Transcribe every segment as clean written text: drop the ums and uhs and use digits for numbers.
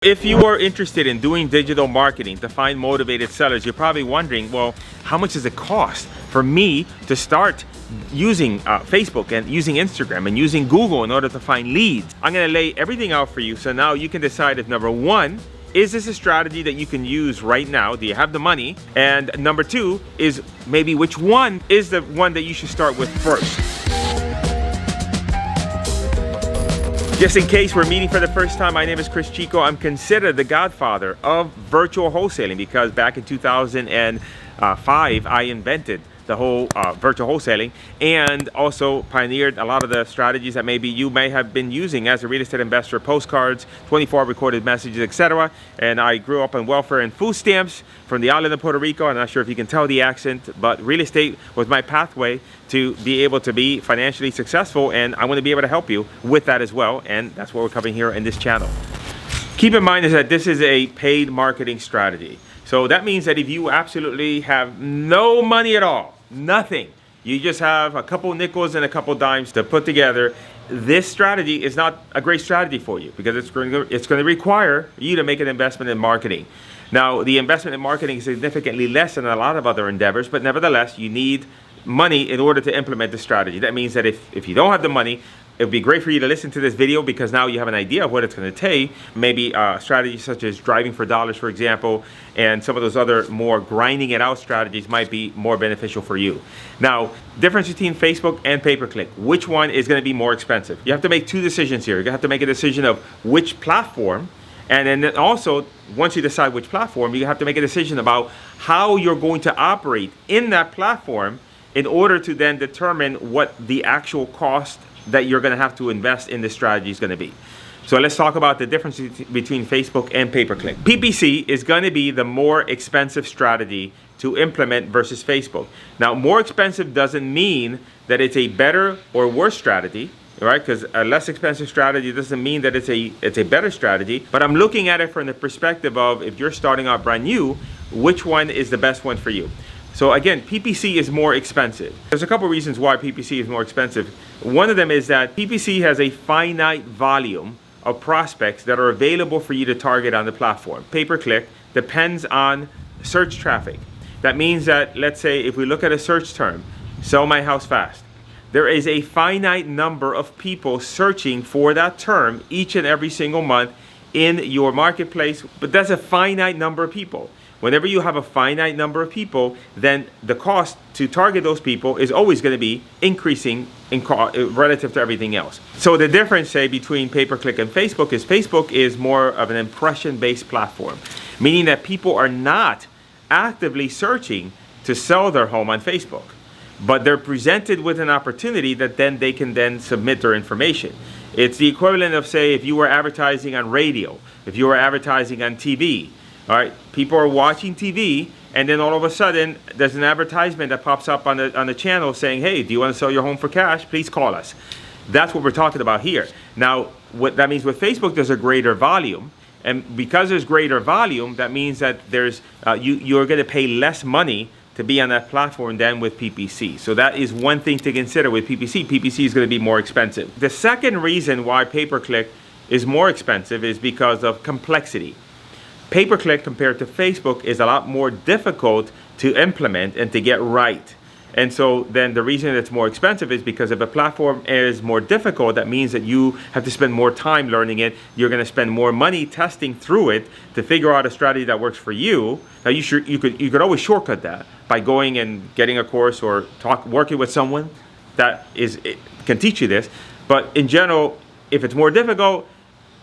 If you are interested in doing digital marketing to find motivated sellers, you're probably wondering, well, how much does it cost for me to start using Facebook and using Instagram and using Google in order to find leads? I'm going to lay everything out for you so now you can decide if number one, is this a strategy that you can use right now? Do you have the money? And number two is maybe which one is the one that you should start with first? Just in case we're meeting for the first time, my name is Chico. I'm considered the godfather of virtual wholesaling because back in 2005, I invented the whole virtual wholesaling and also pioneered a lot of the strategies that maybe you may have been using as a real estate investor: postcards, 24 recorded messages, etc. And I grew up on welfare and food stamps from the island of Puerto Rico. I'm not sure if you can tell the accent, but real estate was my pathway to be able to be financially successful, and I want to be able to help you with that as well, and that's what we're covering here in this channel. Keep in mind is that this is a paid marketing strategy. So that means that if you absolutely have no money at all, nothing, you just have a couple nickels and a couple dimes to put together, this strategy is not a great strategy for you because it's going to require you to make an investment in marketing. Now, the investment in marketing is significantly less than a lot of other endeavors, but nevertheless, you need money in order to implement the strategy. That means that if you don't have the money, it would be great for you to listen to this video because now you have an idea of what it's going to take. Maybe strategies such as driving for dollars, for example, and some of those other more grinding it out strategies might be more beneficial for you. Now, difference between Facebook and pay-per-click. Which one is going to be more expensive? You have to make two decisions here. You have to make a decision of which platform, and then also, once you decide which platform, you have to make a decision about how you're going to operate in that platform in order to then determine what the actual cost that you're going to have to invest in this strategy is going to be. So let's talk about the difference between Facebook and pay-per-click. PPC is going to be the more expensive strategy to implement versus Facebook. Now, more expensive doesn't mean that it's a better or worse strategy, right? Because a less expensive strategy doesn't mean that it's a better strategy. But I'm looking at it from the perspective of if you're starting out brand new, which one is the best one for you? So again, PPC is more expensive. There's a couple reasons why PPC is more expensive. One of them is that PPC has a finite volume of prospects that are available for you to target on the platform. Pay-per-click depends on search traffic. That means that, let's say, if we look at a search term, sell my house fast, there is a finite number of people searching for that term each and every single month in your marketplace, but that's a finite number of people. Whenever you have a finite number of people, then the cost to target those people is always going to be increasing in relative to everything else. So the difference, say, between pay-per-click and Facebook is more of an impression-based platform, meaning that people are not actively searching to sell their home on Facebook, but they're presented with an opportunity that then they can then submit their information. It's the equivalent of, say, if you were advertising on radio, if you were advertising on TV. All right, people are watching TV, and then all of a sudden, there's an advertisement that pops up on the channel saying, hey, do you want to sell your home for cash? Please call us. That's what we're talking about here. Now, what that means with Facebook, there's a greater volume. And because there's greater volume, that means that there's you're going to pay less money to be on that platform than with PPC. So that is one thing to consider with PPC. PPC is going to be more expensive. The second reason why pay-per-click is more expensive is because of complexity. Pay-per-click compared to Facebook is a lot more difficult to implement and to get right. And so then the reason it's more expensive is because if a platform is more difficult, that means that you have to spend more time learning it. You're going to spend more money testing through it to figure out a strategy that works for you. Now you could always shortcut that by going and getting a course or working with someone that can teach you this. But in general, if it's more difficult,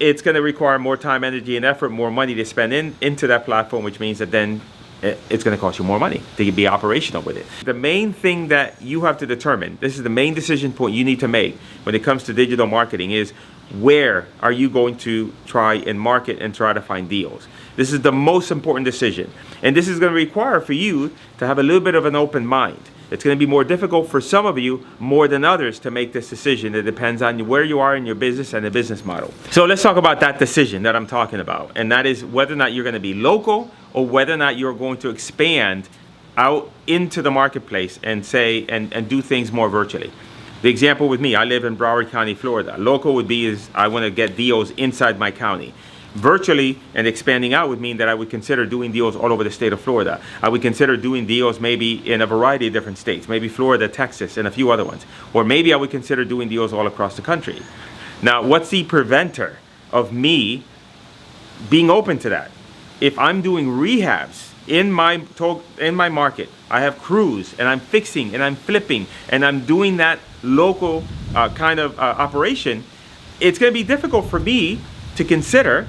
it's going to require more time, energy, and effort, more money to spend into that platform, which means that then it's going to cost you more money to be operational with it. The main thing that you have to determine, this is the main decision point you need to make when it comes to digital marketing, is where are you going to try and market and try to find deals? This is the most important decision. And this is going to require for you to have a little bit of an open mind. It's going to be more difficult for some of you more than others to make this decision. It depends on where you are in your business and the business model. So let's talk about that decision that I'm talking about. And that is whether or not you're going to be local or whether or not you're going to expand out into the marketplace and do things more virtually. The example with me, I live in Broward County, Florida. Local would be I want to get deals inside my county. Virtually and expanding out would mean that I would consider doing deals all over the state of Florida. I would consider doing deals maybe in a variety of different states, maybe Florida, Texas, and a few other ones. Or maybe I would consider doing deals all across the country. Now, what's the preventer of me being open to that? If I'm doing rehabs in my market, I have crews and I'm fixing and I'm flipping and I'm doing that local kind of operation, it's going to be difficult for me to consider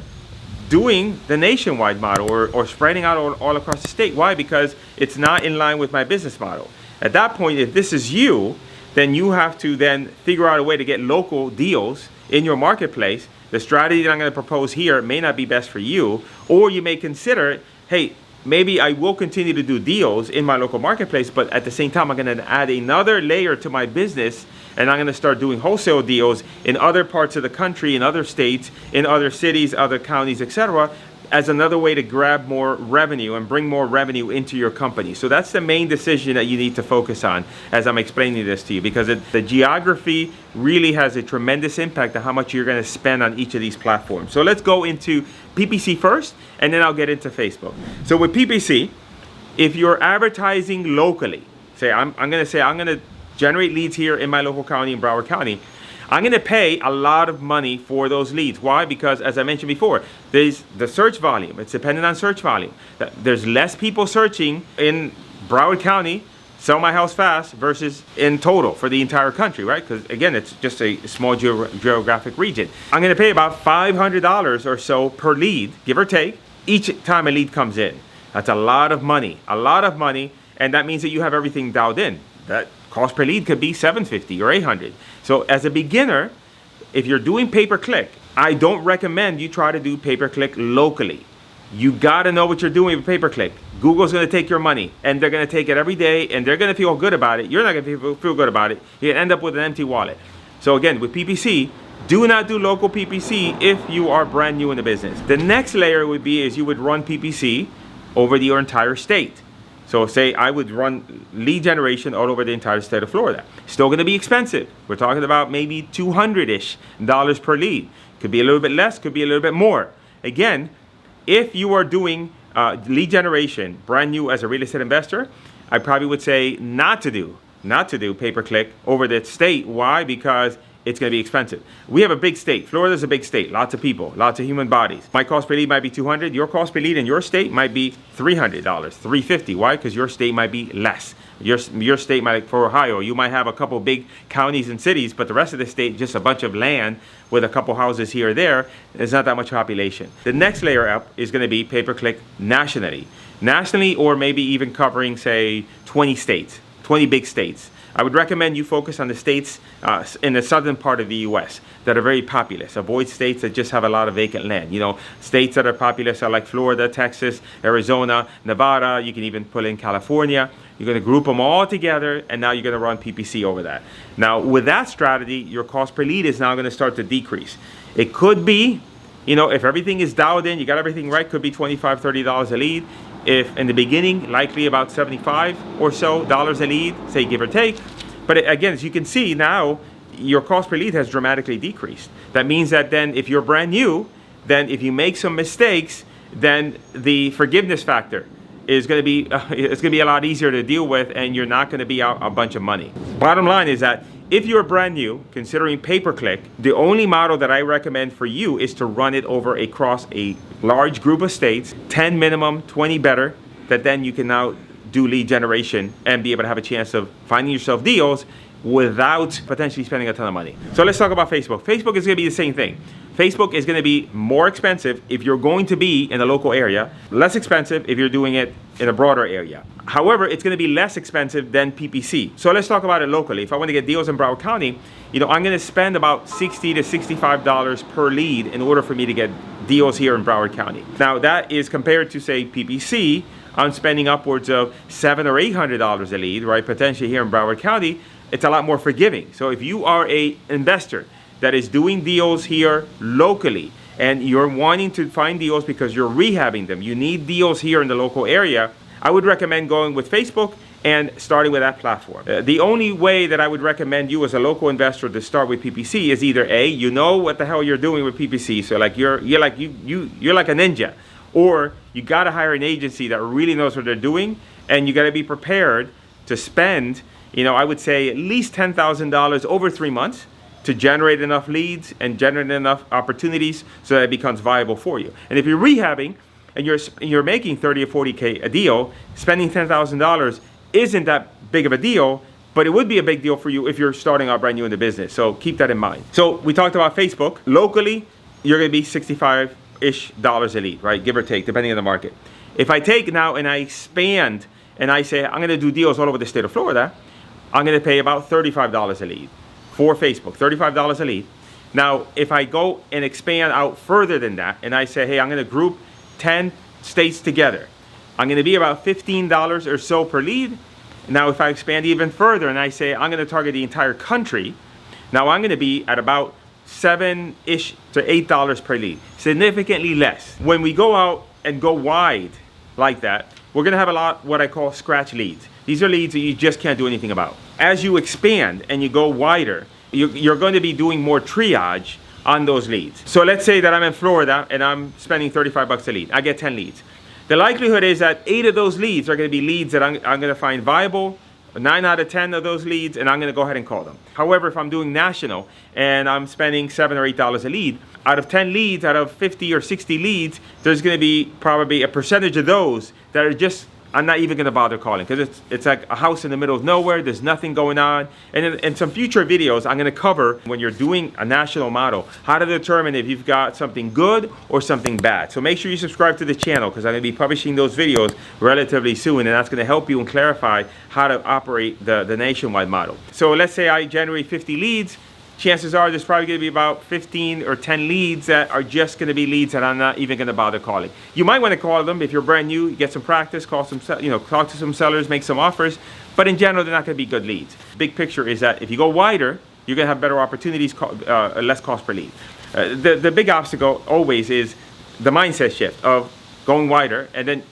doing the nationwide model or spreading out all across the state. Why? Because it's not in line with my business model. At that point, if this is you, then you have to then figure out a way to get local deals in your marketplace. The strategy that I'm going to propose here may not be best for you, or you may consider, hey, maybe I will continue to do deals in my local marketplace, but at the same time, I'm going to add another layer to my business, and I'm going to start doing wholesale deals in other parts of the country, in other states, in other cities, other counties, etc., as another way to grab more revenue and bring more revenue into your company. So that's the main decision that you need to focus on as I'm explaining this to you, because the geography really has a tremendous impact on how much you're going to spend on each of these platforms. So let's go into PPC first, and then I'll get into Facebook. So with PPC, if you're advertising locally, say I'm going to generate leads here in my local county, in Broward County, I'm going to pay a lot of money for those leads. Why? Because as I mentioned before, there's the search volume. It's dependent on search volume. There's less people searching in Broward County, sell my house fast, versus in total for the entire country, right? Because again, it's just a small geographic region. I'm going to pay about $500 or so per lead, give or take, each time a lead comes in. That's a lot of money, and that means that you have everything dialed in. That cost per lead could be $750 or $800. So as a beginner, if you're doing pay-per-click, I don't recommend you try to do pay-per-click locally. You got to know what you're doing with pay-per-click. Google's going to take your money, and they're going to take it every day, and they're going to feel good about it. You're not going to feel good about it. You're going to end up with an empty wallet. So again, with PPC, do not do local PPC if you are brand new in the business. The next layer would be is you would run PPC over your entire state. So say I would run lead generation all over the entire state of Florida. Still going to be expensive. We're talking about maybe $200-ish per lead. Could be a little bit less, could be a little bit more. Again, if you are doing lead generation brand new as a real estate investor, I probably would say not to do pay-per-click over the state. Why? Because it's going to be expensive. We have a big state. Florida's a big state. Lots of people, lots of human bodies. My cost per lead might be $200. Your cost per lead in your state might be $300, $350. Why? Because your state might be less. Your state might, for Ohio, you might have a couple big counties and cities, but the rest of the state, just a bunch of land with a couple houses here or there. There's not that much population. The next layer up is going to be pay-per-click nationally, or maybe even covering, say, 20 states, 20 big states. I would recommend you focus on the states in the southern part of the U.S. that are very populous. Avoid states that just have a lot of vacant land. You know, states that are populous are like Florida, Texas, Arizona, Nevada. You can even put in California. You're going to group them all together, and now you're going to run PPC over that. Now, with that strategy, your cost per lead is now going to start to decrease. It could be, you know, if everything is dialed in, you got everything right, could be $25, $30 a lead. If in the beginning, likely about $75 or so a lead, say give or take. But again, as you can see now, your cost per lead has dramatically decreased. That means that then if you're brand new, then if you make some mistakes, then the forgiveness factor is going to be it's going to be a lot easier to deal with, and you're not going to be out a bunch of money. Bottom line is that if you're brand new, considering pay-per-click, the only model that I recommend for you is to run it over across a large group of states, 10 minimum, 20 better, that then you can now do lead generation and be able to have a chance of finding yourself deals without potentially spending a ton of money. So let's talk about Facebook. Facebook is going to be the same thing. Facebook is going to be more expensive if you're going to be in a local area, less expensive if you're doing it in a broader area. However, it's going to be less expensive than PPC. So let's talk about it locally. If I want to get deals in Broward County, you know, I'm going to spend about $60 to $65 per lead in order for me to get deals here in Broward County. Now that is compared to, say, PPC. I'm spending upwards of $700 or $800 a lead, right? Potentially here in Broward County, it's a lot more forgiving. So if you are an investor that is doing deals here locally and you're wanting to find deals because you're rehabbing them, you need deals here in the local area, I would recommend going with Facebook and starting with that platform. The only way that I would recommend you as a local investor to start with PPC is either A, you know what the hell you're doing with PPC, so like you're like a ninja, or you got to hire an agency that really knows what they're doing, and you got to be prepared to spend, I would say at least $10,000 over 3 months to generate enough leads and generate enough opportunities so that it becomes viable for you. And if you're rehabbing and you're making 30 or 40K a deal, spending $10,000 isn't that big of a deal, but it would be a big deal for you if you're starting out brand new in the business. So keep that in mind. So we talked about Facebook. Locally, you're gonna be $65-ish a lead, right? Give or take, depending on the market. If I take now and I expand and I say, I'm gonna do deals all over the state of Florida, I'm gonna pay about $35 a lead for Facebook, $35 a lead. Now, if I go and expand out further than that, and I say, hey, I'm gonna group 10 states together, I'm gonna be about $15 or so per lead. Now, if I expand even further and I say, I'm gonna target the entire country, now I'm gonna be at about $7-ish to $8 per lead, significantly less. When we go out and go wide like that, we're gonna have a lot what I call scratch leads. These are leads that you just can't do anything about. As you expand and you go wider, you're going to be doing more triage on those leads. So let's say that I'm in Florida and I'm spending $35 a lead. I get 10 leads. The likelihood is that 8 of those leads are going to be leads that I'm going to find viable, 9 out of 10 of those leads, and I'm going to go ahead and call them. However, if I'm doing national and I'm spending $7 or $8 a lead, out of 10 leads, out of 50 or 60 leads, there's going to be probably a percentage of those that are just, I'm not even going to bother calling, because it's like a house in the middle of nowhere. There's nothing going on. And in some future videos, I'm going to cover, when you're doing a national model, how to determine if you've got something good or something bad. So make sure you subscribe to the channel, because I'm going to be publishing those videos relatively soon, and that's going to help you and clarify how to operate the nationwide model. So let's say I generate 50 leads. Chances are there's probably going to be about 15 or 10 leads that are just going to be leads that I'm not even going to bother calling. You might want to call them if you're brand new, get some practice, talk to some sellers, make some offers, but in general, they're not going to be good leads. Big picture is that if you go wider, you're going to have better opportunities, less cost per lead. The big obstacle always is the mindset shift of going wider, and then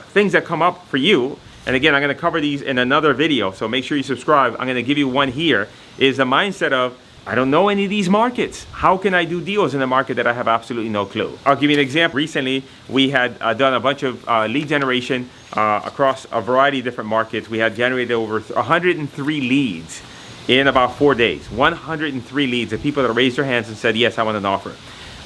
things that come up for you. And again, I'm going to cover these in another video, so make sure you subscribe. I'm going to give you one here, is the mindset of, I don't know any of these markets. How can I do deals in a market that I have absolutely no clue? I'll give you an example. Recently, we had done a bunch of lead generation across a variety of different markets. We had generated over 103 leads in about 4 days. 103 leads of people that raised their hands and said, yes, I want an offer.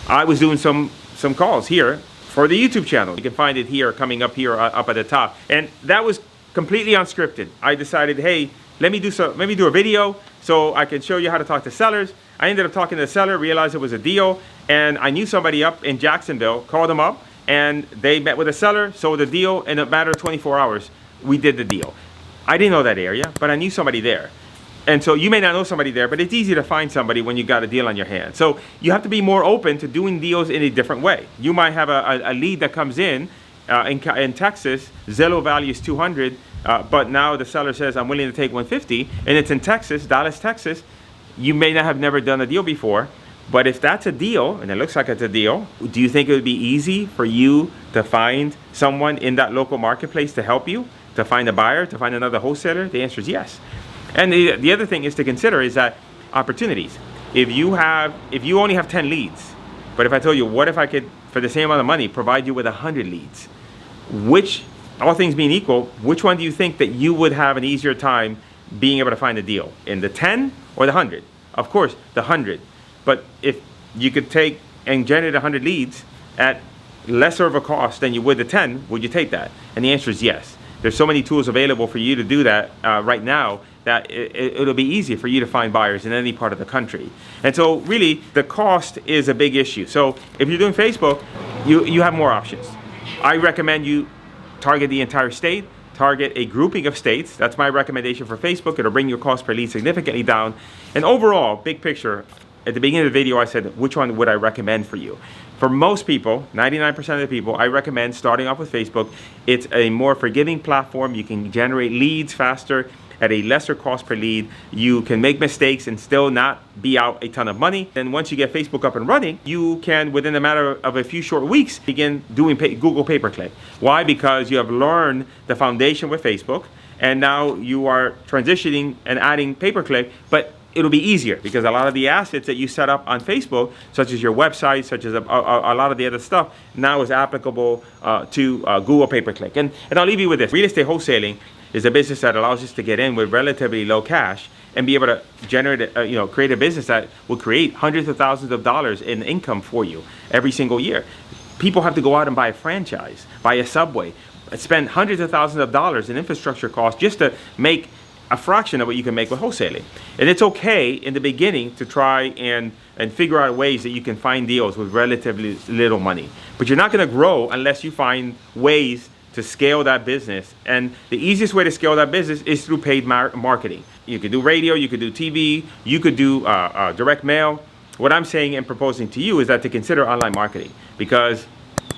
I was doing some calls here for the YouTube channel. You can find it here, coming up here, up at the top. And that was completely unscripted. I decided, hey, let me do a video so I can show you how to talk to sellers. I ended up talking to the seller, realized it was a deal, and I knew somebody up in Jacksonville, called them up, and they met with a seller, sold the deal. In a matter of 24 hours, we did the deal. I didn't know that area, but I knew somebody there. And so you may not know somebody there, but it's easy to find somebody when you got a deal on your hand. So you have to be more open to doing deals in a different way. You might have a lead that comes in Texas, Zillow value is 200, but now the seller says, I'm willing to take 150, and it's in Texas, Dallas, Texas. You may not have never done a deal before, but if that's a deal, and it looks like it's a deal, do you think it would be easy for you to find someone in that local marketplace to help you, to find a buyer, to find another wholesaler? The answer is yes. And the other thing is to consider is that opportunities. If you only have 10 leads, but if I told you, what if I could, for the same amount of money, provide you with 100 leads? Which, all things being equal, which one do you think that you would have an easier time being able to find a deal? In the 10 or the 100? Of course, the 100. But if you could take and generate 100 leads at lesser of a cost than you would the 10, would you take that? And the answer is yes. There's so many tools available for you to do that right now that it'll be easy for you to find buyers in any part of the country. And so really, the cost is a big issue. So if you're doing Facebook, you have more options. I recommend you target the entire state, target a grouping of states. That's my recommendation for Facebook. It'll bring your cost per lead significantly down. And overall, big picture, at the beginning of the video, I said, which one would I recommend for you? For most people, 99% of the people, I recommend starting off with Facebook. It's a more forgiving platform. You can generate leads faster at a lesser cost per lead. You can make mistakes and still not be out a ton of money. And once you get Facebook up and running, you can, within a matter of a few short weeks, begin doing Google pay-per-click. Why? Because you have learned the foundation with Facebook, and now you are transitioning and adding pay-per-click, but it'll be easier because a lot of the assets that you set up on Facebook, such as your website, such as a lot of the other stuff, now is applicable to Google pay-per-click. And I'll leave you with this. Real estate wholesaling is a business that allows us to get in with relatively low cash and be able to generate, create a business that will create hundreds of thousands of dollars in income for you every single year. People have to go out and buy a franchise, buy a Subway, spend hundreds of thousands of dollars in infrastructure costs just to make a fraction of what you can make with wholesaling. And it's okay in the beginning to try and figure out ways that you can find deals with relatively little money. But you're not going to grow unless you find ways to scale that business. And the easiest way to scale that business is through paid marketing. You could do radio, you could do TV, you could do direct mail. What I'm saying and proposing to you is that to consider online marketing, because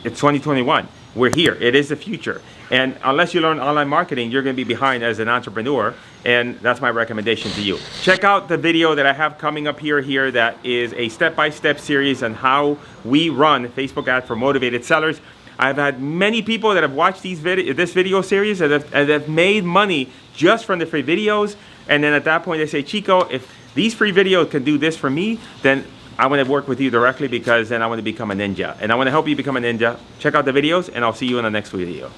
it's 2021. We're here. It is the future. And unless you learn online marketing, you're going to be behind as an entrepreneur. And that's my recommendation to you. Check out the video that I have coming up here that is a step-by-step series on how we run Facebook ads for motivated sellers. I've had many people that have watched this video series and have made money just from the free videos. And then at that point, they say, Chico, if these free videos can do this for me, then I want to work with you directly, because then I want to become a ninja. And I want to help you become a ninja. Check out the videos, and I'll see you in the next video.